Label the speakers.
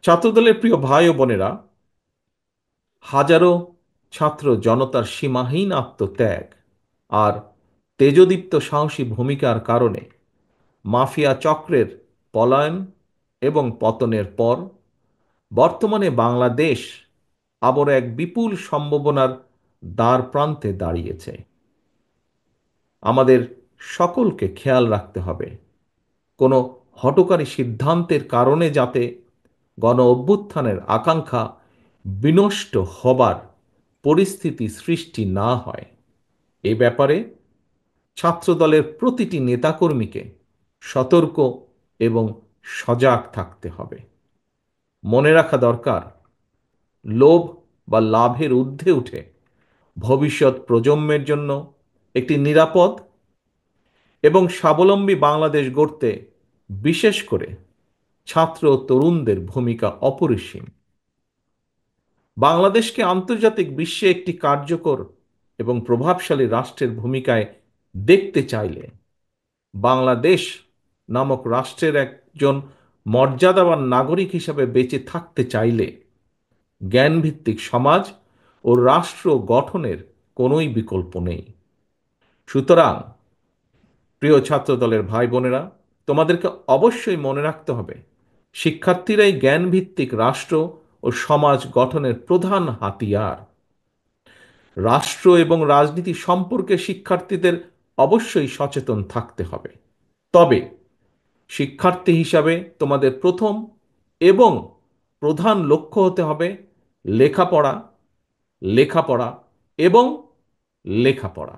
Speaker 1: ছাত্রদলের প্রিয় ভাই ও বোনেরা, হাজারো ছাত্র জনতার সীমাহীন আত্মত্যাগ আর তেজদীপ্ত সাহসী ভূমিকার কারণে মাফিয়া চক্রের পলায়ন এবং পতনের পর বর্তমানে বাংলাদেশ আবার এক বিপুল সম্ভাবনার দ্বার প্রান্তে দাঁড়িয়েছে। আমাদের সকলকে খেয়াল রাখতে হবে, কোনো হঠকারী সিদ্ধান্তের কারণে যাতে গণ অভ্যুত্থানের আকাঙ্ক্ষা বিনষ্ট হবার পরিস্থিতি সৃষ্টি না হয়। এ ব্যাপারে ছাত্রদলের প্রতিটি নেতাকর্মীকে সতর্ক এবং সজাগ থাকতে হবে। মনে রাখা দরকার, লোভ বা লাভের ঊর্ধ্বে উঠে ভবিষ্যৎ প্রজন্মের জন্য একটি নিরাপদ এবং স্বাবলম্বী বাংলাদেশ গড়তে বিশেষ করে ছাত্র ও তরুণদের ভূমিকা অপরিসীম। বাংলাদেশকে আন্তর্জাতিক বিশ্বে একটি কার্যকর এবং প্রভাবশালী রাষ্ট্রের ভূমিকায় দেখতে চাইলে, বাংলাদেশ নামক রাষ্ট্রের একজন মর্যাদাবান নাগরিক হিসাবে বেঁচে থাকতে চাইলে জ্ঞানভিত্তিক সমাজ ও রাষ্ট্র গঠনের কোনোই বিকল্প নেই। সুতরাং প্রিয় ছাত্রদলের ভাই বোনেরা, তোমাদেরকে অবশ্যই মনে রাখতে হবে, শিক্ষার্থীরাই জ্ঞানভিত্তিক রাষ্ট্র ও সমাজ গঠনের প্রধান হাতিয়ার। রাষ্ট্র এবং রাজনীতি সম্পর্কে শিক্ষার্থীদের অবশ্যই সচেতন থাকতে হবে। তবে শিক্ষার্থী হিসাবে তোমাদের প্রথম এবং প্রধান লক্ষ্য হতে হবে লেখাপড়া, লেখাপড়া এবং লেখাপড়া।